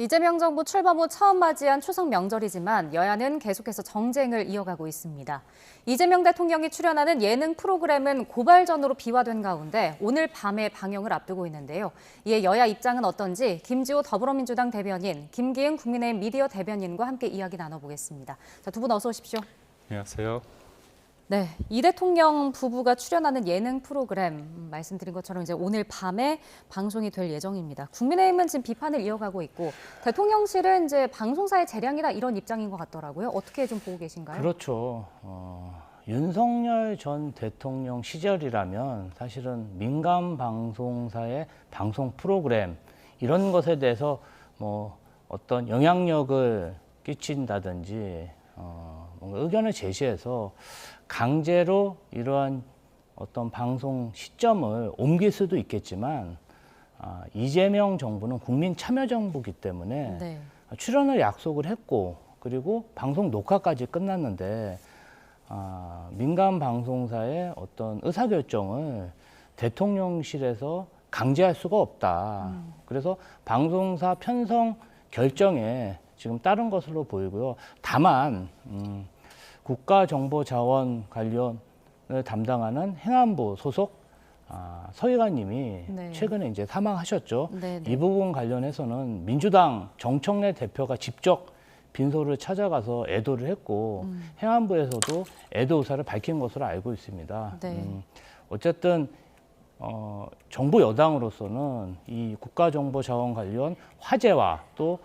이재명 정부 출범 후 처음 맞이한 추석 명절이지만 여야는 계속해서 정쟁을 이어가고 있습니다. 이재명 대통령이 출연하는 예능 프로그램은 고발전으로 비화된 가운데 오늘 밤에 방영을 앞두고 있는데요. 이에 여야 입장은 어떤지 김지호 더불어민주당 대변인, 김기은 국민의힘 미디어 대변인과 함께 이야기 나눠보겠습니다. 자, 두 분 어서 오십시오. 안녕하세요. 네, 이 대통령 부부가 출연하는 예능 프로그램 말씀드린 것처럼 이제 오늘 밤에 방송이 될 예정입니다. 국민의힘은 지금 비판을 이어가고 있고 대통령실은 이제 방송사의 재량이다 이런 입장인 것 같더라고요. 어떻게 좀 보고 계신가요? 그렇죠. 윤석열 전 대통령 시절이라면 사실은 민간 방송사의 방송 프로그램 이런 것에 대해서 뭐 어떤 영향력을 끼친다든지 뭔가 의견을 제시해서 강제로 이러한 어떤 방송 시점을 옮길 수도 있겠지만 이재명 정부는 국민 참여 정부이기 때문에 네. 출연을 약속을 했고 그리고 방송 녹화까지 끝났는데 민간 방송사의 어떤 의사결정을 대통령실에서 강제할 수가 없다. 그래서 방송사 편성 결정에 지금 따른 것으로 보이고요. 다만 국가정보자원 관련을 담당하는 행안부 소속 서희관님이 네. 최근에 이제 사망하셨죠. 네, 네. 이 부분 관련해서는 민주당 정청래 대표가 직접 빈소를 찾아가서 애도를 했고 행안부에서도 애도 의사를 밝힌 것으로 알고 있습니다. 네. 어쨌든 정부 여당으로서는 이 국가정보자원 관련 화제와 또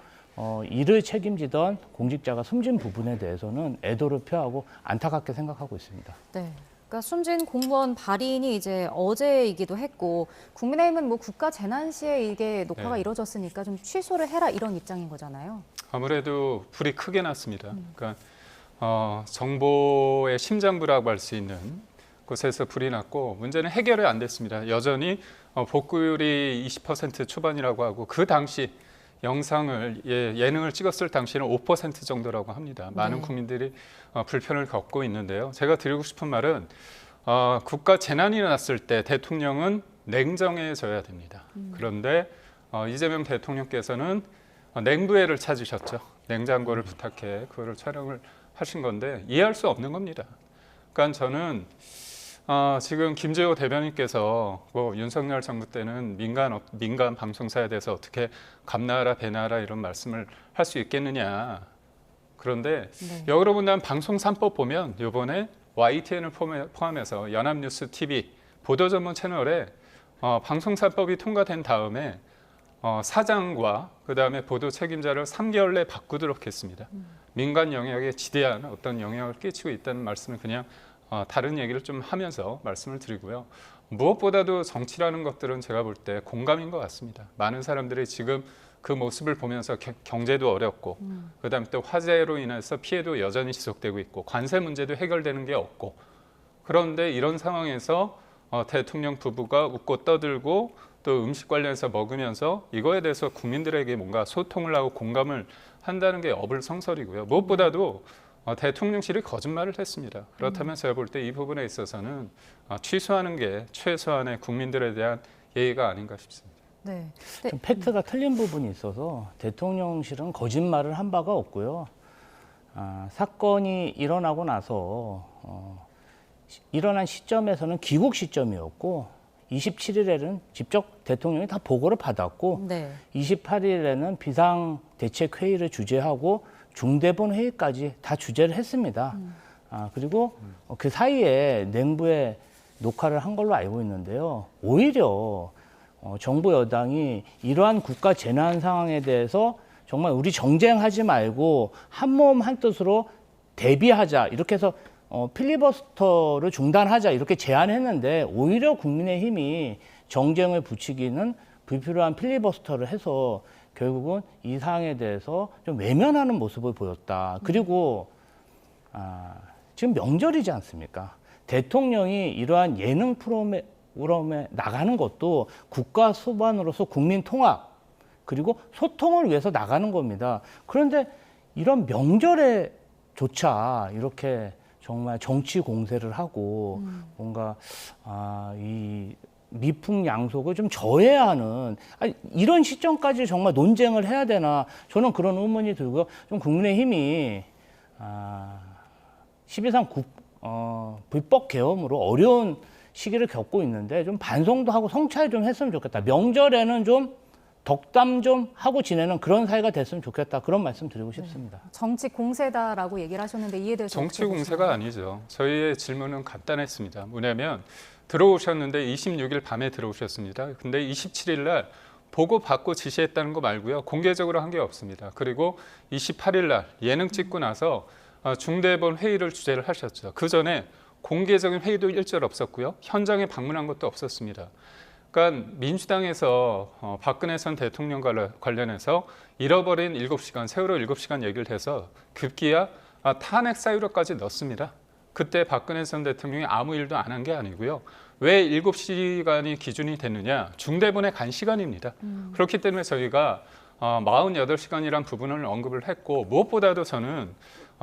이를 책임지던 공직자가 숨진 부분에 대해서는 애도를 표하고 안타깝게 생각하고 있습니다. 네. 그러니까 숨진 공무원 발인이 이제 어제이기도 했고 국민의힘은 뭐 국가 재난 시에 이게 녹화가 네. 이루어졌으니까 좀 취소를 해라 이런 입장인 거잖아요. 아무래도 불이 크게 났습니다. 그러니까 정보의 심장부라고 할 수 있는 곳에서 불이 났고 문제는 해결이 안 됐습니다. 여전히 복구율이 20% 초반이라고 하고 그 당시 영상을 예능을 찍었을 당시는 5% 정도라고 합니다. 많은 네. 국민들이 불편을 겪고 있는데요. 제가 드리고 싶은 말은 국가 재난이 났을 때 대통령은 냉정해져야 됩니다. 그런데 이재명 대통령께서는 냉부회를 찾으셨죠. 냉장고를 부탁해 그거를 촬영을 하신 건데 이해할 수 없는 겁니다. 그러니까 저는 지금 김재호 대변인께서 뭐 윤석열 정부 때는 민간 방송사에 대해서 어떻게 감나라 배나라 이런 말씀을 할 수 있겠느냐. 그런데 네. 여기로 본다면 방송 3법 보면 이번에 YTN을 포함해서 연합뉴스 TV 보도 전문 채널에 방송 3법이 통과된 다음에 사장과 그다음에 보도 책임자를 3개월 내에 바꾸도록 했습니다. 민간 영역에 지대한 어떤 영향을 끼치고 있다는 말씀을 그냥 다른 얘기를 좀 하면서 말씀을 드리고요. 무엇보다도 정치라는 것들은 제가 볼 때 공감인 것 같습니다. 많은 사람들이 지금 그 모습을 보면서 경제도 어렵고 그다음에 또 화재로 인해서 피해도 여전히 지속되고 있고 관세 문제도 해결되는 게 없고 그런데 이런 상황에서 대통령 부부가 웃고 떠들고 또 음식 관련해서 먹으면서 이거에 대해서 국민들에게 뭔가 소통을 하고 공감을 한다는 게 어불성설이고요. 무엇보다도 대통령실이 거짓말을 했습니다. 그렇다면 제가 볼 때 이 부분에 있어서는 취소하는 게 최소한의 국민들에 대한 예의가 아닌가 싶습니다. 네. 좀 팩트가 틀린 부분이 있어서 대통령실은 거짓말을 한 바가 없고요. 사건이 일어나고 나서 일어난 시점에서는 귀국 시점이었고 27일에는 직접 대통령이 다 보고를 받았고 네. 28일에는 비상대책회의를 주재하고 중대본 회의까지 다 주재를 했습니다. 그리고 그 사이에 냉부에 녹화를 한 걸로 알고 있는데요. 오히려 정부 여당이 이러한 국가 재난 상황에 대해서 정말 우리 정쟁하지 말고 한몸 한뜻으로 대비하자 이렇게 해서 필리버스터를 중단하자 이렇게 제안했는데 오히려 국민의힘이 정쟁을 부추기는 불필요한 필리버스터를 해서 결국은 이 사항에 대해서 좀 외면하는 모습을 보였다. 그리고 지금 명절이지 않습니까? 대통령이 이러한 예능 프로그램에 나가는 것도 국가 수반으로서 국민 통합 그리고 소통을 위해서 나가는 겁니다. 그런데 이런 명절에조차 이렇게 정말 정치 공세를 하고 뭔가 이 미풍양속을 좀 저해야 하는 이런 시점까지 정말 논쟁을 해야 되나 저는 그런 의문이 들고요. 좀 국민의힘이 12.3 불법 계엄으로 어려운 시기를 겪고 있는데 좀 반성도 하고 성찰 좀 했으면 좋겠다. 명절에는 좀 덕담 좀 하고 지내는 그런 사회가 됐으면 좋겠다. 그런 말씀 드리고 싶습니다. 정치 공세다라고 얘기를 하셨는데 이에 대해서 정치 어떻게 공세가 보시나요? 아니죠. 저희의 질문은 간단했습니다. 뭐냐면 들어오셨는데 26일 밤에 들어오셨습니다. 근데 27일 날 보고 받고 지시했다는 거 말고요. 공개적으로 한 게 없습니다. 그리고 28일 날 예능 찍고 나서 중대본 회의를 주재를 하셨죠. 그 전에 공개적인 회의도 일절 없었고요. 현장에 방문한 것도 없었습니다. 그러니까 민주당에서 박근혜 전 대통령 관련해서 잃어버린 7시간, 세월호 7시간 얘기를 해서 급기야 탄핵 사유로까지 넣습니다. 그때 박근혜 전 대통령이 아무 일도 안 한 게 아니고요. 왜 7시간이 기준이 됐느냐? 중대본에 간 시간입니다. 그렇기 때문에 저희가 48시간이란 부분을 언급을 했고 무엇보다도 저는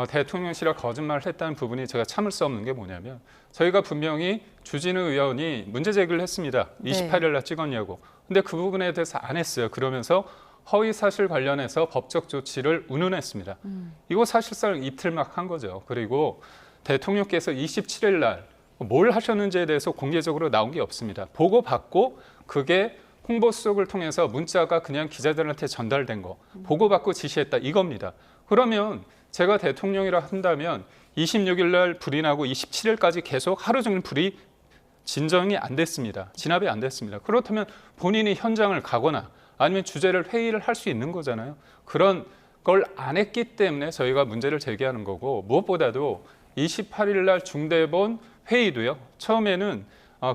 대통령실에 거짓말을 했다는 부분이 제가 참을 수 없는 게 뭐냐면 저희가 분명히 주진우 의원이 문제 제기를 했습니다. 28일 날 찍었냐고. 근데 그 부분에 대해서 안 했어요. 그러면서 허위 사실 관련해서 법적 조치를 운운했습니다. 이거 사실상 이틀막 한 거죠. 그리고 대통령께서 27일 날 뭘 하셨는지에 대해서 공개적으로 나온 게 없습니다. 보고받고 그게 홍보수석을 통해서 문자가 그냥 기자들한테 전달된 거 보고받고 지시했다 이겁니다. 그러면 제가 대통령이라 한다면 26일 날 불이 나고 27일까지 계속 하루 종일 불이 진정이 안 됐습니다. 진압이 안 됐습니다. 그렇다면 본인이 현장을 가거나 아니면 주재를 회의를 할 수 있는 거잖아요. 그런 걸 안 했기 때문에 저희가 문제를 제기하는 거고 무엇보다도 28일 날 중대본 회의도요. 처음에는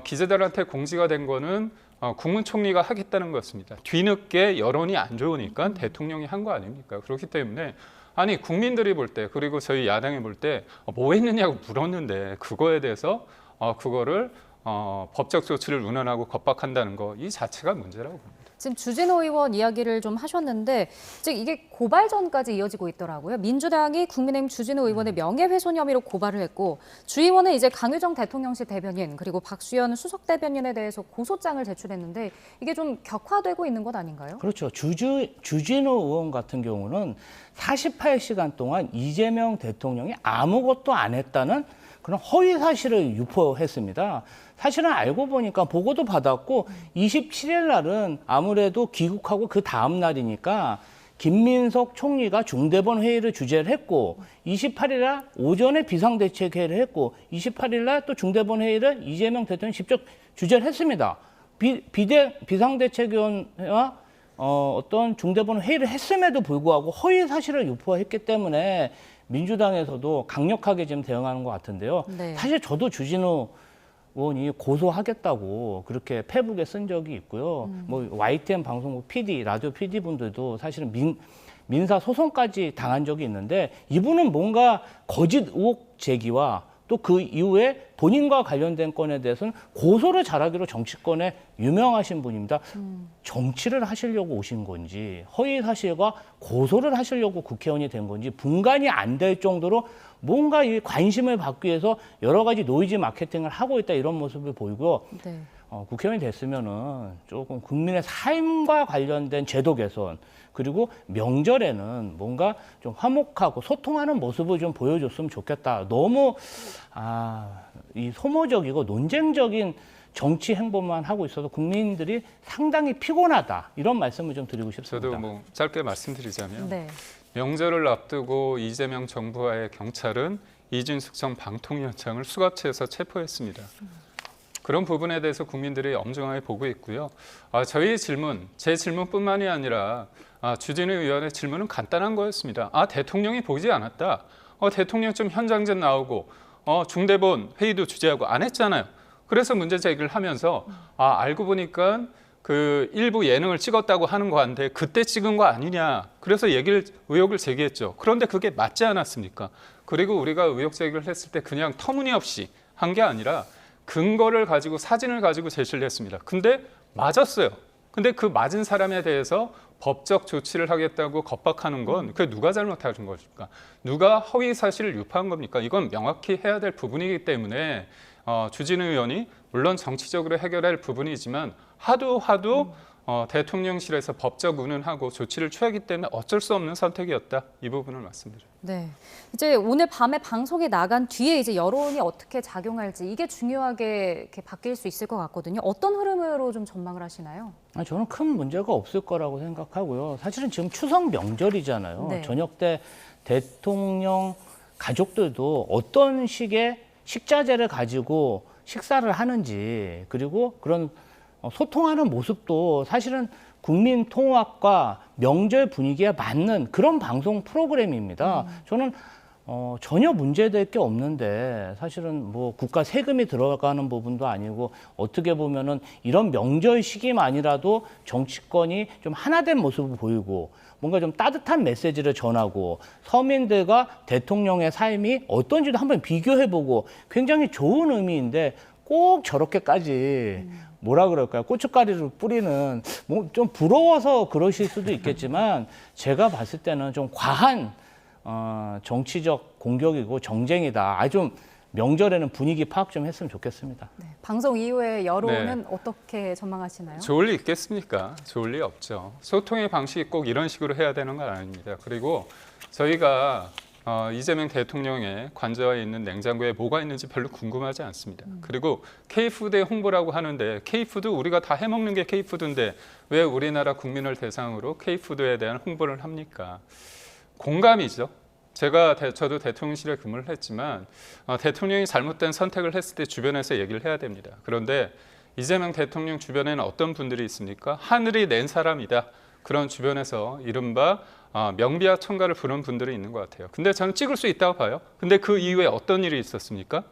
기자들한테 공지가 된 거는 국무총리가 하겠다는 것입니다. 뒤늦게 여론이 안 좋으니까 대통령이 한 거 아닙니까? 그렇기 때문에 아니 국민들이 볼 때 그리고 저희 야당이 볼 때 뭐 했느냐고 물었는데 그거에 대해서 그거를 법적 조치를 운운하고 겁박한다는 거 이 자체가 문제라고 봅니다. 지금 주진호 의원 이야기를 좀 하셨는데 즉 이게 고발전까지 이어지고 있더라고요. 민주당이 국민의힘 주진호 의원의 명예훼손 혐의로 고발을 했고 주 의원은 이제 강유정 대통령실 대변인 그리고 박수현 수석 대변인에 대해서 고소장을 제출했는데 이게 좀 격화되고 있는 것 아닌가요? 그렇죠. 주진우 의원 같은 경우는 48시간 동안 이재명 대통령이 아무것도 안 했다는 그런 허위 사실을 유포했습니다. 사실은 알고 보니까 보고도 받았고 27일 날은 아무래도 귀국하고 그 다음 날이니까 김민석 총리가 중대본 회의를 주재를 했고 28일 날 오전에 비상대책회의를 했고 28일 날 또 중대본 회의를 이재명 대통령이 직접 주재를 했습니다. 비상대책위원회와 어떤 중대본 회의를 했음에도 불구하고 허위 사실을 유포했기 때문에 민주당에서도 강력하게 지금 대응하는 것 같은데요. 네. 사실 저도 주진우 의원이 고소하겠다고 그렇게 페북에 쓴 적이 있고요. 뭐 YTN 방송국 PD, 라디오 PD 분들도 사실은 민사 소송까지 당한 적이 있는데 이분은 뭔가 거짓 의혹 제기와 또 그 이후에 본인과 관련된 건에 대해서는 고소를 잘하기로 정치권에 유명하신 분입니다. 정치를 하시려고 오신 건지 허위 사실과 고소를 하시려고 국회의원이 된 건지 분간이 안 될 정도로 뭔가 이 관심을 받기 위해서 여러 가지 노이즈 마케팅을 하고 있다 이런 모습을 보이고요. 네. 국회의원이 됐으면은 조금 국민의 삶과 관련된 제도 개선 그리고 명절에는 뭔가 좀 화목하고 소통하는 모습을 좀 보여줬으면 좋겠다. 너무 이 소모적이고 논쟁적인 정치 행보만 하고 있어서 국민들이 상당히 피곤하다. 이런 말씀을 좀 드리고 싶습니다. 저도 뭐 짧게 말씀드리자면 네. 명절을 앞두고 이재명 정부와의 경찰은 이준석 전 방통위원장을 수갑체에서 체포했습니다. 그런 부분에 대해서 국민들이 엄중하게 보고 있고요. 저희의 질문, 제 질문뿐만이 아니라 주진우 의원의 질문은 간단한 거였습니다. 대통령이 보지 않았다. 대통령 좀 현장전 나오고 중대본 회의도 주재하고 안 했잖아요. 그래서 문제 제기를 하면서 알고 보니까 그 일부 예능을 찍었다고 하는 거 같은데 그때 찍은 거 아니냐. 그래서 의혹을 제기했죠. 그런데 그게 맞지 않았습니까? 그리고 우리가 의혹 제기를 했을 때 그냥 터무니없이 한 게 아니라 근거를 가지고 사진을 가지고 제시를 했습니다. 근데 맞았어요. 근데 그 맞은 사람에 대해서 법적 조치를 하겠다고 겁박하는 건 그게 누가 잘못한 것입니까? 누가 허위 사실을 유포한 겁니까? 이건 명확히 해야 될 부분이기 때문에 주진우 의원이 물론 정치적으로 해결할 부분이지만 하도 대통령실에서 법적 운운하고 조치를 취하기 때문에 어쩔 수 없는 선택이었다. 이 부분을 말씀드려요. 네. 이제 오늘 밤에 방송이 나간 뒤에 이제 여론이 어떻게 작용할지 이게 중요하게 이렇게 바뀔 수 있을 것 같거든요. 어떤 흐름으로 좀 전망을 하시나요? 저는 큰 문제가 없을 거라고 생각하고요. 사실은 지금 추석 명절이잖아요. 네. 저녁 때 대통령 가족들도 어떤 식의 식자재를 가지고 식사를 하는지 그리고 그런 소통하는 모습도 사실은 국민 통합과 명절 분위기에 맞는 그런 방송 프로그램입니다. 저는 전혀 문제될 게 없는데 사실은 뭐 국가 세금이 들어가는 부분도 아니고 어떻게 보면은 이런 명절 시기만이라도 정치권이 좀 하나된 모습을 보이고 뭔가 좀 따뜻한 메시지를 전하고 서민들과 대통령의 삶이 어떤지도 한번 비교해보고 굉장히 좋은 의미인데 꼭 저렇게까지 뭐라 그럴까요? 고춧가루를 뿌리는 뭐 좀 부러워서 그러실 수도 있겠지만 제가 봤을 때는 좀 과한 정치적 공격이고 정쟁이다. 좀 명절에는 분위기 파악 좀 했으면 좋겠습니다. 네. 방송 이후에 여론은 어떻게 전망하시나요? 좋을 리 있겠습니까? 좋을 리 없죠. 소통의 방식이 꼭 이런 식으로 해야 되는 건 아닙니다. 그리고 저희가 이재명 대통령의 관저에 있는 냉장고에 뭐가 있는지 별로 궁금하지 않습니다. 그리고 K푸드의 홍보라고 하는데 K푸드 우리가 다 해먹는 게 K푸드인데 왜 우리나라 국민을 대상으로 K푸드에 대한 홍보를 합니까? 공감이죠. 저도 대통령실에 근무를 했지만 대통령이 잘못된 선택을 했을 때 주변에서 얘기를 해야 됩니다. 그런데 이재명 대통령 주변에는 어떤 분들이 있습니까? 하늘이 낸 사람이다. 그런 주변에서 이른바 명비와 천가를 부른 분들이 있는 것 같아요. 근데 저는 찍을 수 있다고 봐요. 근데 그 이후에 어떤 일이 있었습니까?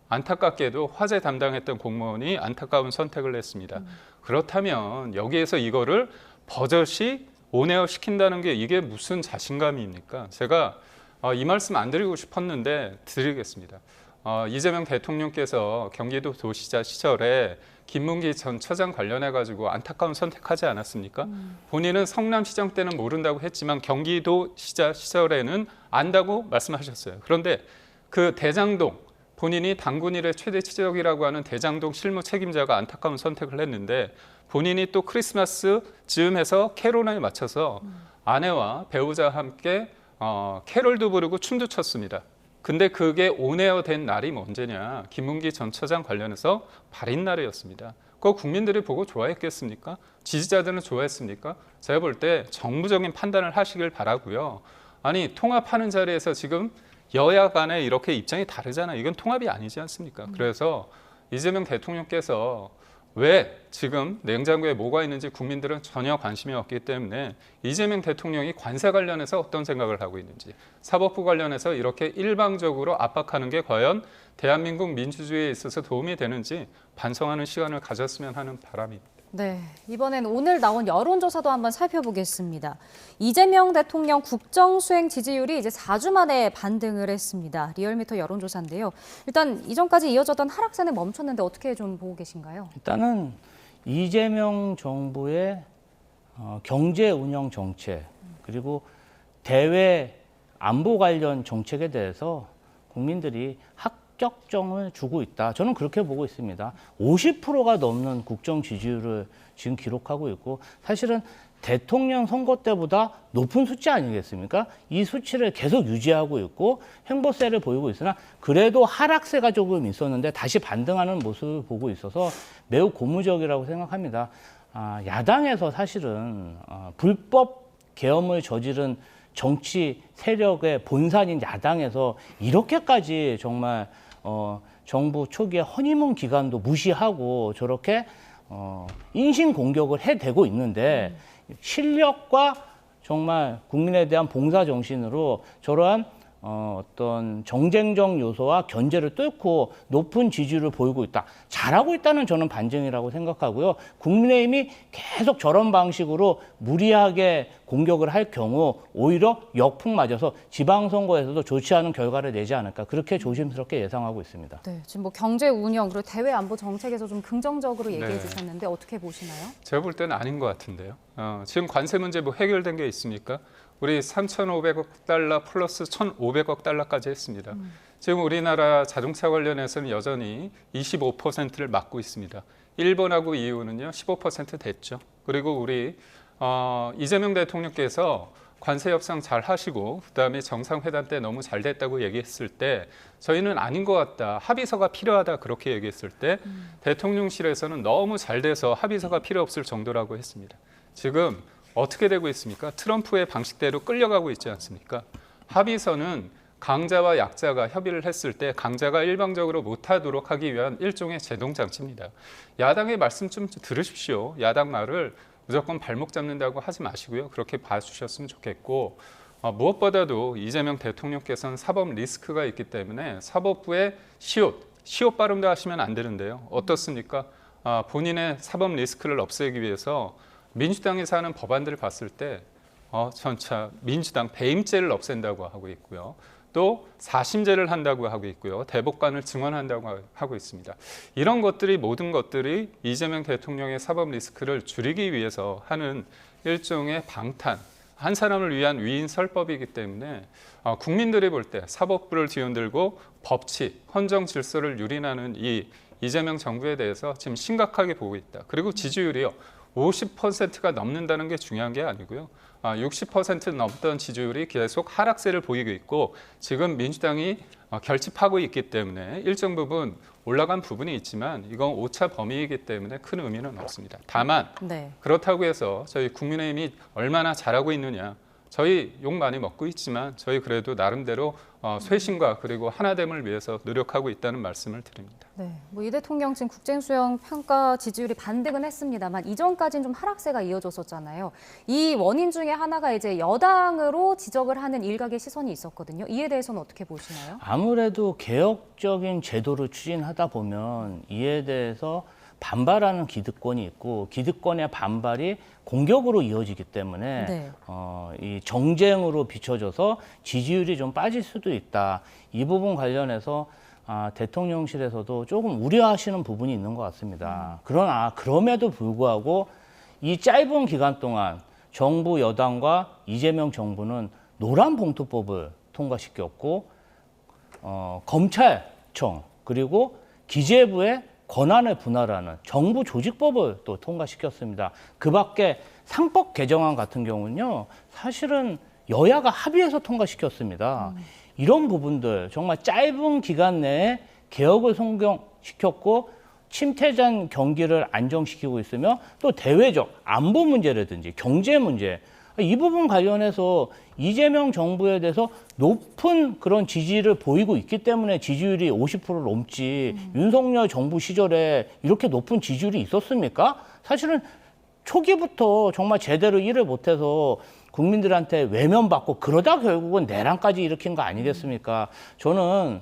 안타깝게도 화재 담당했던 공무원이 안타까운 선택을 했습니다. 그렇다면 여기에서 이거를 버젓이 온에어 시킨다는 게 이게 무슨 자신감입니까? 제가 이 말씀 안 드리고 싶었는데 드리겠습니다. 이재명 대통령께서 경기도 도시자 시절에 김문기 전 처장 관련해 가지고 안타까운 선택하지 않았습니까? 본인은 성남시장 때는 모른다고 했지만 경기도시자 시절에는 안다고 말씀하셨어요. 그런데 그 대장동 본인이 당군 일의 최대 치적이라고 하는 대장동 실무 책임자가 안타까운 선택을 했는데 본인이 또 크리스마스 즈음해서 캐롤에 맞춰서 아내와 배우자와 함께 캐롤도 부르고 춤도 췄습니다. 근데 그게 온에어 된 날이 언제냐? 김문기 전 처장 관련해서 발인 날이었습니다. 그거 국민들이 보고 좋아했겠습니까? 지지자들은 좋아했습니까? 제가 볼 때 정무적인 판단을 하시길 바라고요. 아니 통합하는 자리에서 지금 여야 간에 이렇게 입장이 다르잖아요. 이건 통합이 아니지 않습니까? 그래서 이재명 대통령께서 왜 지금 냉장고에 뭐가 있는지 국민들은 전혀 관심이 없기 때문에 이재명 대통령이 관세 관련해서 어떤 생각을 하고 있는지 사법부 관련해서 이렇게 일방적으로 압박하는 게 과연 대한민국 민주주의에 있어서 도움이 되는지 반성하는 시간을 가졌으면 하는 바람입니다. 네, 이번엔 오늘 나온 여론조사도 한번 살펴보겠습니다. 이재명 대통령 국정수행 지지율이 이제 4주 만에 반등을 했습니다. 리얼미터 여론조사인데요. 일단 이전까지 이어졌던 하락세는 멈췄는데 어떻게 좀 보고 계신가요? 일단은 이재명 정부의 경제 운영 정책 그리고 대외 안보 관련 정책에 대해서 국민들이 합격점을 주고 있다. 저는 그렇게 보고 있습니다. 50%가 넘는 국정 지지율을 지금 기록하고 있고 사실은 대통령 선거 때보다 높은 수치 아니겠습니까? 이 수치를 계속 유지하고 있고 횡보세를 보이고 있으나 그래도 하락세가 조금 있었는데 다시 반등하는 모습을 보고 있어서 매우 고무적이라고 생각합니다. 야당에서 사실은 불법 계엄을 저지른 정치 세력의 본산인 야당에서 이렇게까지 정말 정부 초기에 허니문 기간도 무시하고 저렇게 인신 공격을 해대고 있는데 실력과 정말 국민에 대한 봉사 정신으로 저러한 어떤 정쟁적 요소와 견제를 뚫고 높은 지지율을 보이고 있다. 잘하고 있다는 저는 반증이라고 생각하고요. 국민의힘이 계속 저런 방식으로 무리하게 공격을 할 경우 오히려 역풍 맞아서 지방선거에서도 좋지 않은 결과를 내지 않을까 그렇게 조심스럽게 예상하고 있습니다. 네, 지금 뭐 경제 운영 그리고 대외 안보 정책에서 좀 긍정적으로 얘기해 주셨는데 어떻게 보시나요? 제가 볼 때는 아닌 것 같은데요. 지금 관세 문제 뭐 해결된 게 있습니까? 우리 3,500억 달러 플러스 1,500억 달러까지 했습니다. 지금 우리나라 자동차 관련해서는 여전히 25%를 맡고 있습니다. 일본하고 EU는요 15% 됐죠. 그리고 우리 이재명 대통령께서 관세 협상 잘 하시고 그다음에 정상회담 때 너무 잘 됐다고 얘기했을 때 저희는 아닌 것 같다. 합의서가 필요하다. 그렇게 얘기했을 때 대통령실에서는 너무 잘 돼서 합의서가 필요 없을 정도라고 했습니다. 지금 어떻게 되고 있습니까? 트럼프의 방식대로 끌려가고 있지 않습니까? 합의서는 강자와 약자가 협의를 했을 때 강자가 일방적으로 못하도록 하기 위한 일종의 제동장치입니다. 야당의 말씀 좀 들으십시오. 야당 말을 무조건 발목 잡는다고 하지 마시고요. 그렇게 봐주셨으면 좋겠고 무엇보다도 이재명 대통령께서는 사법 리스크가 있기 때문에 사법부의 시옷 발음도 하시면 안 되는데요. 어떻습니까? 본인의 사법 리스크를 없애기 위해서 민주당에서 하는 법안들을 봤을 때 전차 민주당 배임죄를 없앤다고 하고 있고요. 또 사심제를 한다고 하고 있고요. 대법관을 증언한다고 하고 있습니다. 이런 것들이 모든 것들이 이재명 대통령의 사법 리스크를 줄이기 위해서 하는 일종의 방탄, 한 사람을 위한 위인 설법이기 때문에 국민들이 볼 때 사법부를 뒤흔들고 법치, 헌정 질서를 유린하는 이 이재명 정부에 대해서 지금 심각하게 보고 있다. 그리고 지지율이요. 50%가 넘는다는 게 중요한 게 아니고요. 60% 넘던 지지율이 계속 하락세를 보이고 있고 지금 민주당이 결집하고 있기 때문에 일정 부분 올라간 부분이 있지만 이건 오차 범위이기 때문에 큰 의미는 없습니다. 다만 그렇다고 해서 저희 국민의힘이 얼마나 잘하고 있느냐. 저희 욕 많이 먹고 있지만 저희 그래도 나름대로 쇄신과 그리고 하나됨을 위해서 노력하고 있다는 말씀을 드립니다. 네, 이 대통령 지금 국정수행 평가 지지율이 반등은 했습니다만 이전까지는 좀 하락세가 이어졌었잖아요. 이 원인 중에 하나가 이제 여당으로 지적을 하는 일각의 시선이 있었거든요. 이에 대해서는 어떻게 보시나요? 아무래도 개혁적인 제도를 추진하다 보면 이에 대해서 반발하는 기득권이 있고 기득권의 반발이 공격으로 이어지기 때문에 이 정쟁으로 비춰져서 지지율이 좀 빠질 수도 있다. 이 부분 관련해서 대통령실에서도 조금 우려하시는 부분이 있는 것 같습니다. 그러나 그럼에도 불구하고 이 짧은 기간 동안 정부 여당과 이재명 정부는 노란봉투법을 통과시켰고 검찰청 그리고 기재부의 권한을 분할하는 정부 조직법을 또 통과시켰습니다. 그 밖에 상법 개정안 같은 경우는요, 사실은 여야가 합의해서 통과시켰습니다. 이런 부분들 정말 짧은 기간 내에 개혁을 성공시켰고 침체된 경기를 안정시키고 있으며 또 대외적 안보 문제라든지 경제 문제 이 부분 관련해서 이재명 정부에 대해서 높은 그런 지지를 보이고 있기 때문에 지지율이 50%를 넘지 윤석열 정부 시절에 이렇게 높은 지지율이 있었습니까? 사실은 초기부터 정말 제대로 일을 못해서 국민들한테 외면받고 그러다 결국은 내란까지 일으킨 거 아니겠습니까? 저는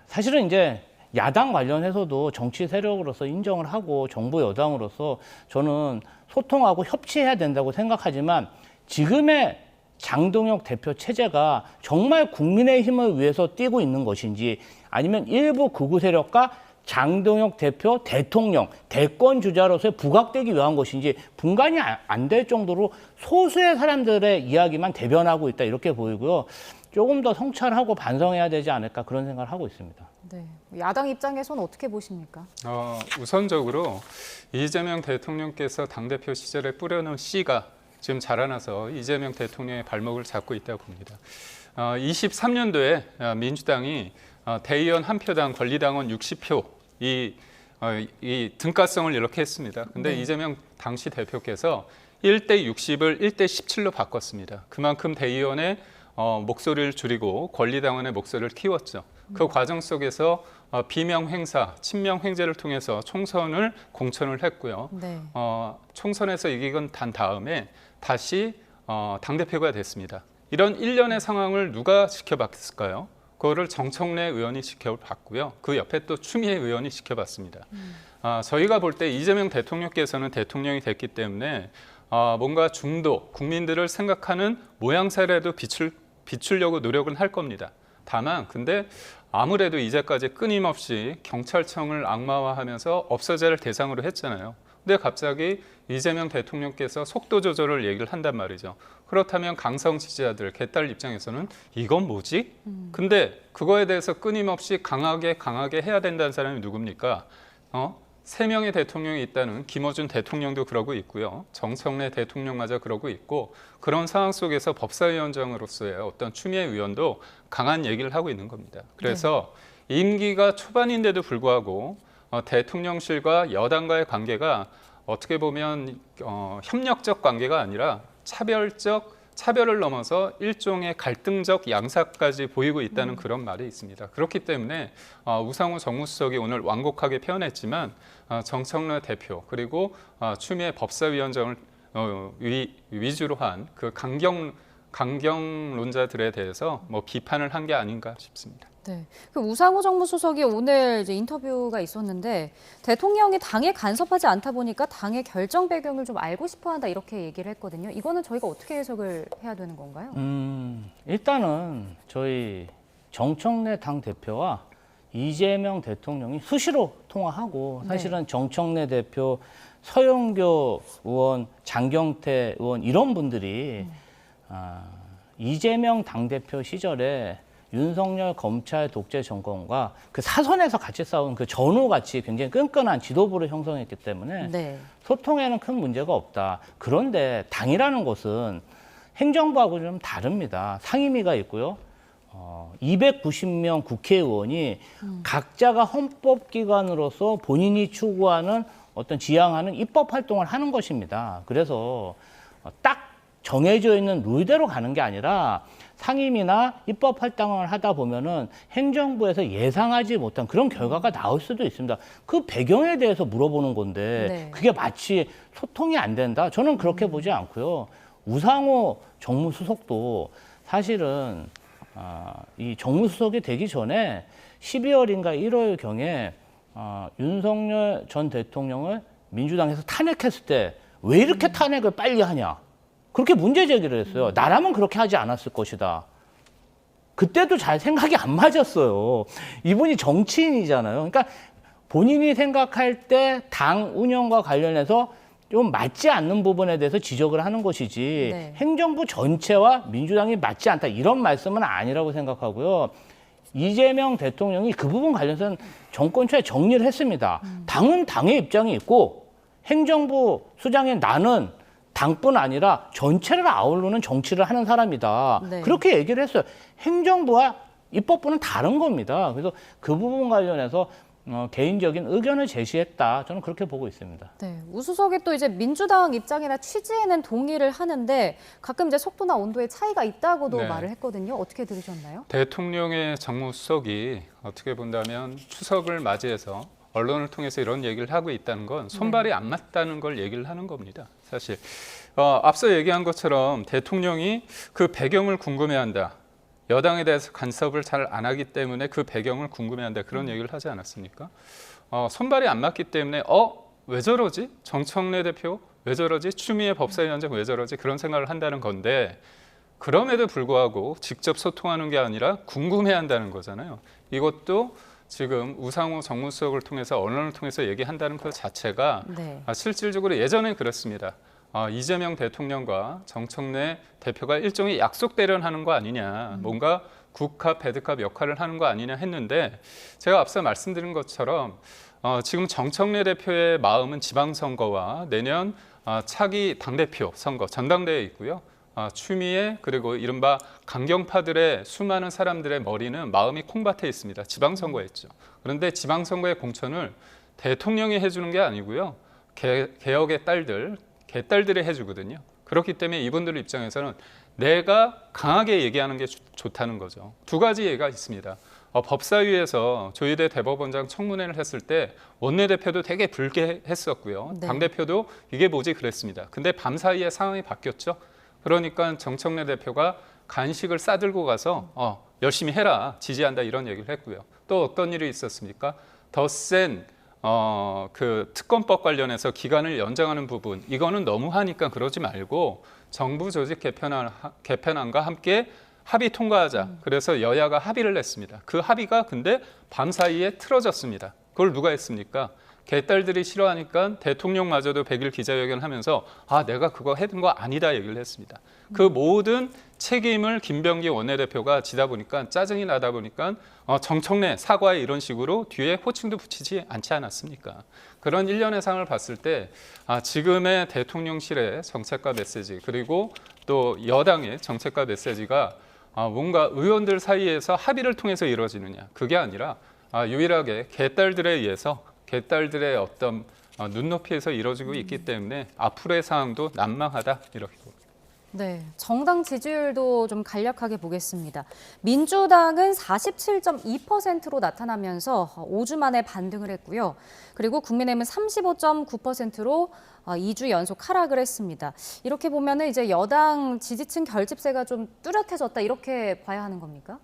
사실은 이제 야당 관련해서도 정치 세력으로서 인정을 하고 정부 여당으로서 저는 소통하고 협치해야 된다고 생각하지만 지금의 장동혁 대표 체제가 정말 국민의힘을 위해서 뛰고 있는 것인지 아니면 일부 극우 세력과 장동혁 대표 대통령 대권 주자로서의 부각되기 위한 것인지 분간이 안 될 정도로 소수의 사람들의 이야기만 대변하고 있다 이렇게 보이고요. 조금 더 성찰하고 반성해야 되지 않을까 그런 생각을 하고 있습니다. 네, 야당 입장에서는 어떻게 보십니까? 우선적으로 이재명 대통령께서 당대표 시절에 뿌려놓은 씨가 지금 자라나서 이재명 대통령의 발목을 잡고 있다고 봅니다. 23년도에 민주당이 대의원 한 표당 권리당원 60표 이 등가성을 이렇게 했습니다. 근데 이재명 당시 대표께서 1대 60을 1대 17로 바꿨습니다. 그만큼 대의원의 목소리를 줄이고 권리당원의 목소리를 키웠죠. 그 과정 속에서 비명 행사, 친명 행제를 통해서 총선을 공천을 했고요. 총선에서 이기건 단 다음에 다시 당대표가 됐습니다. 이런 일련의 상황을 누가 지켜봤을까요? 그거를 정청래 의원이 지켜봤고요. 그 옆에 또 추미애 의원이 지켜봤습니다. 저희가 볼 때 이재명 대통령께서는 대통령이 됐기 때문에 뭔가 중도, 국민들을 생각하는 모양새라도 비추려고 노력은 할 겁니다. 다만 근데 아무래도 이제까지 끊임없이 경찰청을 악마화하면서 없어져야 할 대상으로 했잖아요. 근데 갑자기 이재명 대통령께서 속도 조절을 얘기를 한단 말이죠. 그렇다면 강성 지지자들, 개딸 입장에서는 이건 뭐지? 근데 그거에 대해서 끊임없이 강하게 해야 된다는 사람이 누굽니까? 3명의 대통령이 있다는 김어준 대통령도 그러고 있고요. 정청래 대통령마저 그러고 있고 그런 상황 속에서 법사위원장으로서의 어떤 추미애 의원도 강한 얘기를 하고 있는 겁니다. 그래서 임기가 초반인데도 불구하고 대통령실과 여당과의 관계가 어떻게 보면 협력적 관계가 아니라 차별을 넘어서 일종의 갈등적 양사까지 보이고 있다는 그런 말이 있습니다. 그렇기 때문에 우상호 정무수석이 오늘 완곡하게 표현했지만 정청래 대표 그리고 추미애 법사위원장을 위주로 한 그 강경론자들에 대해서 비판을 한 게 아닌가 싶습니다. 네, 그 우상호 정무수석이 오늘 이제 인터뷰가 있었는데 대통령이 당에 간섭하지 않다 보니까 당의 결정 배경을 좀 알고 싶어한다 이렇게 얘기를 했거든요. 이거는 저희가 어떻게 해석을 해야 되는 건가요? 일단은 저희 정청래 당 대표와 이재명 대통령이 수시로 통화하고 사실은 정청래 대표, 서영교 의원, 장경태 의원 이런 분들이 이재명 당대표 시절에 윤석열 검찰 독재 정권과 그 사선에서 같이 싸운 그 전우같이 굉장히 끈끈한 지도부를 형성했기 때문에 네. 소통에는 큰 문제가 없다. 그런데 당이라는 것은 행정부하고 좀 다릅니다. 상임위가 있고요. 290명 국회의원이 각자가 헌법기관으로서 본인이 추구하는 어떤 지향하는 입법 활동을 하는 것입니다. 그래서 딱 정해져 있는 룰대로 가는 게 아니라 상임이나 입법 활동을 하다 보면은 행정부에서 예상하지 못한 그런 결과가 나올 수도 있습니다. 그 배경에 대해서 물어보는 건데 네. 그게 마치 소통이 안 된다. 저는 그렇게 보지 않고요. 우상호 정무수석도 사실은 이 정무수석이 되기 전에 12월인가 1월경에 윤석열 전 대통령을 민주당에서 탄핵했을 때 왜 이렇게 탄핵을 빨리 하냐. 그렇게 문제 제기를 했어요. 나라면 그렇게 하지 않았을 것이다. 그때도 잘 생각이 안 맞았어요. 이분이 정치인이잖아요. 그러니까 본인이 생각할 때 당 운영과 관련해서 좀 맞지 않는 부분에 대해서 지적을 하는 것이지 네. 행정부 전체와 민주당이 맞지 않다 이런 말씀은 아니라고 생각하고요. 이재명 대통령이 그 부분 관련해서는 정권 초에 정리를 했습니다. 당은 당의 입장이 있고 행정부 수장인 나는 당뿐 아니라 전체를 아우르는 정치를 하는 사람이다. 네. 그렇게 얘기를 했어요. 행정부와 입법부는 다른 겁니다. 그래서 그 부분 관련해서 개인적인 의견을 제시했다. 저는 그렇게 보고 있습니다. 네, 우 수석이 또 이제 민주당 입장이나 취지에는 동의를 하는데 가끔 이제 속도나 온도에 차이가 있다고도 네. 말을 했거든요. 어떻게 들으셨나요? 대통령의 정무수석이 어떻게 본다면 추석을 맞이해서 언론을 통해서 이런 얘기를 하고 있다는 건 손발이 안 맞다는 걸 얘기를 하는 겁니다. 사실 앞서 얘기한 것처럼 대통령이 그 배경을 궁금해한다. 여당에 대해서 간섭을 잘 안 하기 때문에 그 배경을 궁금해한다. 그런 얘기를 하지 않았습니까? 손발이 안 맞기 때문에 왜 저러지? 정청래 대표 왜 저러지? 추미애 법사위원장 왜 저러지? 그런 생각을 한다는 건데 그럼에도 불구하고 직접 소통하는 게 아니라 궁금해한다는 거잖아요. 이것도 지금 우상호 정무수석을 통해서 언론을 통해서 얘기한다는 것 자체가 네. 실질적으로 예전에 그렇습니다. 이재명 대통령과 정청래 대표가 일종의 약속 대련하는 거 아니냐, 뭔가 굿캅, 배드캅 역할을 하는 거 아니냐 했는데 제가 앞서 말씀드린 것처럼 지금 정청래 대표의 마음은 지방선거와 내년 차기 당대표 선거, 전당대회에 있고요. 추미애 그리고 이른바 강경파들의 수많은 사람들의 머리는 마음이 콩밭에 있습니다. 지방선거에 있죠. 그런데 지방선거의 공천을 대통령이 해주는 게 아니고요. 개혁의 딸들, 개딸들이 해주거든요. 그렇기 때문에 이분들 입장에서는 내가 강하게 얘기하는 게 좋다는 거죠. 두 가지 예가 있습니다. 법사위에서 조희대 대법원장 청문회를 했을 때 원내대표도 되게 불쾌했었고요. 네. 당대표도 이게 뭐지 그랬습니다. 근데 밤사이에 상황이 바뀌었죠. 그러니까 정청래 대표가 간식을 싸들고 가서 열심히 해라, 지지한다 이런 얘기를 했고요. 또 어떤 일이 있었습니까? 더 센 그 특검법 관련해서 기간을 연장하는 부분, 이거는 너무하니까 그러지 말고 정부 조직 개편안과 함께 합의 통과하자. 그래서 여야가 합의를 했습니다. 그 합의가 근데 밤사이에 틀어졌습니다. 그걸 누가 했습니까? 개딸들이 싫어하니까 대통령마저도 100일 기자회견하면서 내가 그거 해둔 거 아니다 얘기를 했습니다. 그 모든 책임을 김병기 원내대표가 지다 보니까 짜증이 나다 보니까 정청래 사과에 이런 식으로 뒤에 호칭도 붙이지 않지 않았습니까? 그런 일련의 상을 봤을 때 지금의 대통령실의 정책과 메시지 그리고 또 여당의 정책과 메시지가 뭔가 의원들 사이에서 합의를 통해서 이루어지느냐 그게 아니라 유일하게 개딸들에 의해서 개딸들의 어떤 눈높이에서 이루어지고 있기 때문에 앞으로의 상황도 난망하다 이렇게 봅니다. 네, 정당 지지율도 좀 간략하게 보겠습니다. 민주당은 47.2%로 나타나면서 5주 만에 반등을 했고요. 그리고 국민의힘은 35.9%로 2주 연속 하락을 했습니다. 이렇게 보면은 이제 여당 지지층 결집세가 좀 뚜렷해졌다 이렇게 봐야 하는 겁니까?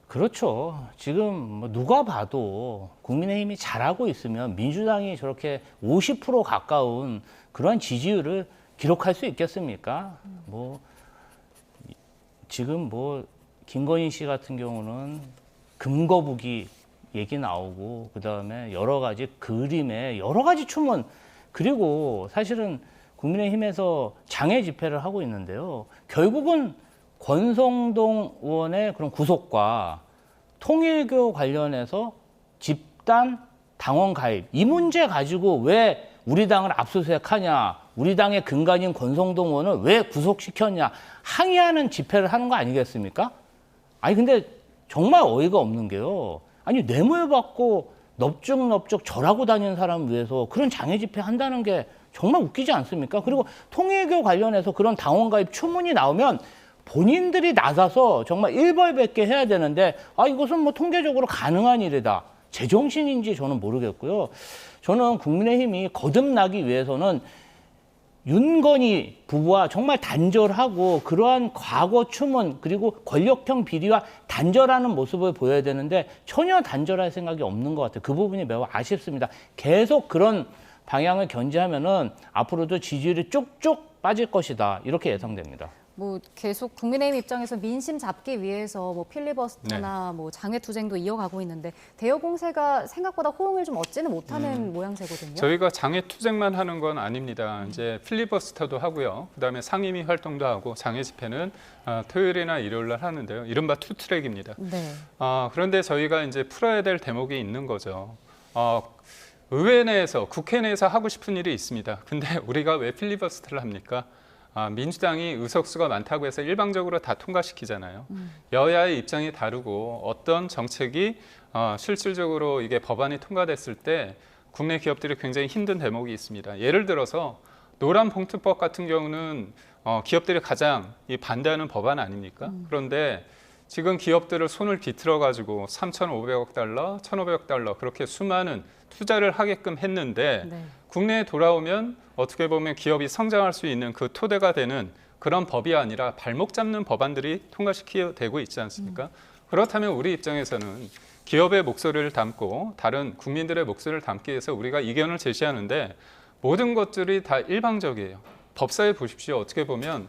그렇죠. 지금 뭐 누가 봐도 국민의힘이 잘하고 있으면 민주당이 저렇게 50% 가까운 그런 지지율을 기록할 수 있겠습니까? 뭐 지금 뭐 김건희 씨 같은 경우는 금거북이 얘기 나오고 그다음에 여러 가지 그림에 여러 가지 춤은 그리고 사실은 국민의힘에서 장애 집회를 하고 있는데요. 결국은 권성동 의원의 그런 구속과 통일교 관련해서 집단 당원 가입 이 문제 가지고 왜 우리 당을 압수수색하냐, 우리 당의 근간인 권성동 의원을 왜 구속시켰냐 항의하는 집회를 하는 거 아니겠습니까? 아니 근데 정말 어이가 없는 게요. 아니 뇌물 받고 넙죽넙죽 절하고 다니는 사람을 위해서 그런 장애 집회 한다는 게 정말 웃기지 않습니까? 그리고 통일교 관련해서 그런 당원 가입 추문이 나오면 본인들이 나서서 정말 일벌백계 해야 되는데 이것은 뭐 통계적으로 가능한 일이다. 제정신인지 저는 모르겠고요. 저는 국민의힘이 거듭나기 위해서는 윤건희 부부와 정말 단절하고 그러한 과거 추문 그리고 권력형 비리와 단절하는 모습을 보여야 되는데 전혀 단절할 생각이 없는 것 같아요. 그 부분이 매우 아쉽습니다. 계속 그런 방향을 견지하면은 앞으로도 지지율이 쭉쭉 빠질 것이다. 이렇게 예상됩니다. 뭐 계속 국민의힘 입장에서 민심 잡기 위해서 뭐 필리버스터나 뭐 장외투쟁도 이어가고 있는데 대여 공세가 생각보다 호응을 좀 얻지는 못하는 모양새거든요. 저희가 장외투쟁만 하는 건 아닙니다. 이제 필리버스터도 하고요. 그다음에 상임위 활동도 하고 장외 집회는 토요일이나 일요일 날 하는데요. 이른바 투트랙입니다. 네. 그런데 저희가 이제 풀어야 될 대목이 있는 거죠. 의회 내에서 국회 내에서 하고 싶은 일이 있습니다. 근데 우리가 왜 필리버스터를 합니까? 민주당이 의석수가 많다고 해서 일방적으로 다 통과시키잖아요. 여야의 입장이 다르고 어떤 정책이 실질적으로 이게 법안이 통과됐을 때 국내 기업들이 굉장히 힘든 대목이 있습니다. 예를 들어서 노란봉투법 같은 경우는 기업들이 가장 반대하는 법안 아닙니까? 그런데 지금 기업들을 손을 비틀어 가지고 3,500억 달러, 1,500억 달러 그렇게 수많은 투자를 하게끔 했는데 네. 국내에 돌아오면 어떻게 보면 기업이 성장할 수 있는 그 토대가 되는 그런 법이 아니라 발목 잡는 법안들이 통과시키되고 있지 않습니까? 그렇다면 우리 입장에서는 기업의 목소리를 담고 다른 국민들의 목소리를 담기 위해서 우리가 이견을 제시하는데 모든 것들이 다 일방적이에요. 법사에 보십시오. 어떻게 보면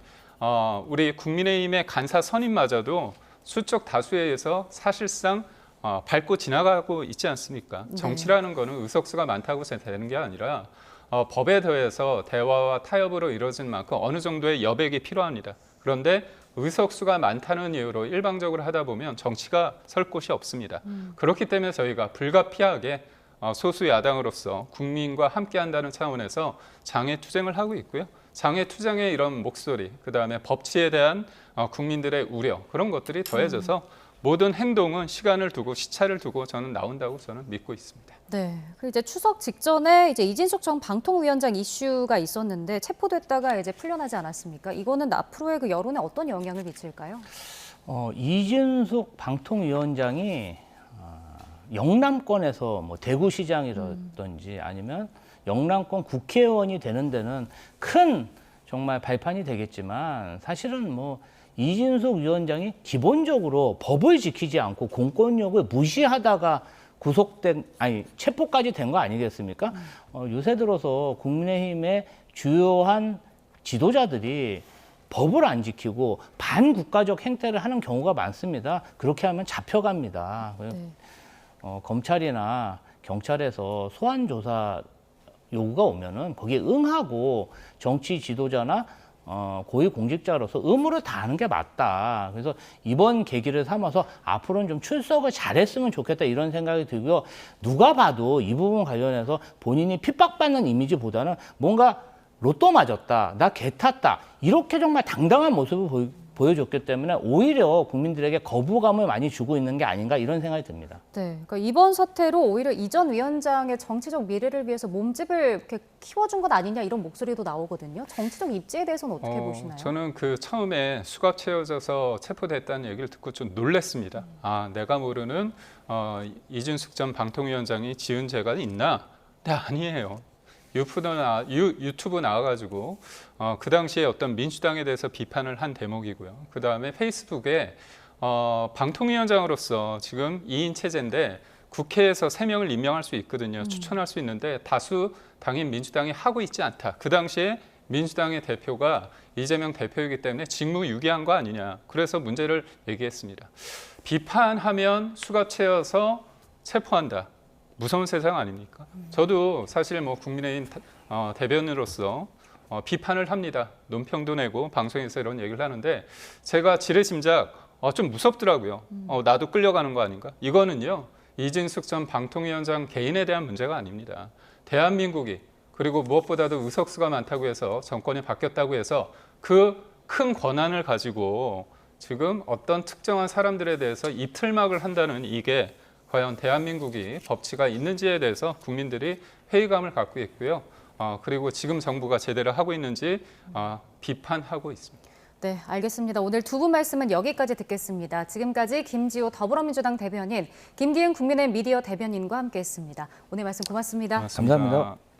우리 국민의힘의 간사 선임마저도 수적 다수에 의해서 사실상 밟고 지나가고 있지 않습니까? 네. 정치라는 거는 의석수가 많다고 되는 게 아니라 법에 더해서 대화와 타협으로 이루어진 만큼 어느 정도의 여백이 필요합니다. 그런데 의석수가 많다는 이유로 일방적으로 하다 보면 정치가 설 곳이 없습니다. 그렇기 때문에 저희가 불가피하게 소수 야당으로서 국민과 함께한다는 차원에서 장외투쟁을 하고 있고요. 장외투쟁의 이런 목소리, 그다음에 법치에 대한 국민들의 우려 그런 것들이 더해져서 모든 행동은 시간을 두고 시차를 두고 저는 나온다고 저는 믿고 있습니다. 네. 그 이제 추석 직전에 이제 이진숙 전 방통위원장 이슈가 있었는데 체포됐다가 이제 풀려나지 않았습니까? 이거는 앞으로의 그 여론에 어떤 영향을 미칠까요? 이진숙 방통위원장이 영남권에서 뭐 대구시장이라든지 아니면 영남권 국회의원이 되는 데는 큰 정말 발판이 되겠지만 사실은 뭐 이진숙 위원장이 기본적으로 법을 지키지 않고 공권력을 무시하다가 체포까지 된 거 아니겠습니까? 요새 들어서 국민의힘의 주요한 지도자들이 법을 안 지키고 반국가적 행태를 하는 경우가 많습니다. 그렇게 하면 잡혀갑니다. 네. 검찰이나 경찰에서 소환 조사 요구가 오면은 거기에 응하고 정치 지도자나 고위 공직자로서 의무를 다하는 게 맞다. 그래서 이번 계기를 삼아서 앞으로는 좀 출석을 잘했으면 좋겠다 이런 생각이 들고요. 누가 봐도 이 부분 관련해서 본인이 핍박받는 이미지보다는 뭔가 로또 맞았다, 나 개 탔다 이렇게 정말 당당한 모습을 보여줬기 때문에 오히려 국민들에게 거부감을 많이 주고 있는 게 아닌가 이런 생각이 듭니다. 네, 그러니까 이번 사태로 오히려 이 전 위원장의 정치적 미래를 위해서 몸집을 이렇게 키워준 것 아니냐 이런 목소리도 나오거든요. 정치적 입지에 대해서는 어떻게 보시나요? 저는 그 처음에 수갑 채워져서 체포됐다는 얘기를 듣고 좀 놀랐습니다. 아, 내가 모르는 이준석 전 방통위원장이 지은 죄가 있나? 네, 아니에요. 유튜브 나와가지고 그 당시에 어떤 민주당에 대해서 비판을 한 대목이고요. 그 다음에 페이스북에 방통위원장으로서 지금 2인 체제인데 국회에서 3명을 임명할 수 있거든요. 추천할 수 있는데 다수 당인 민주당이 하고 있지 않다. 그 당시에 민주당의 대표가 이재명 대표이기 때문에 직무유기한 거 아니냐. 그래서 문제를 얘기했습니다. 비판하면 수갑 채워서 체포한다. 무서운 세상 아닙니까? 저도 사실 뭐 국민의힘 대변인으로서 비판을 합니다. 논평도 내고 방송에서 이런 얘기를 하는데 제가 지레짐작 좀 무섭더라고요. 나도 끌려가는 거 아닌가? 이거는요. 이준석 전 방통위원장 개인에 대한 문제가 아닙니다. 대한민국이 그리고 무엇보다도 의석수가 많다고 해서 정권이 바뀌었다고 해서 그 큰 권한을 가지고 지금 어떤 특정한 사람들에 대해서 입틀막을 한다는 이게 과연 대한민국이 법치가 있는지에 대해서 국민들이 회의감을 갖고 있고요. 그리고 지금 정부가 제대로 하고 있는지 비판하고 있습니다. 네, 알겠습니다. 오늘 두 분 말씀은 여기까지 듣겠습니다. 지금까지 김지호 더불어민주당 대변인, 김기은 국민의힘 미디어 대변인과 함께했습니다. 오늘 말씀 고맙습니다. 고맙습니다. 감사합니다.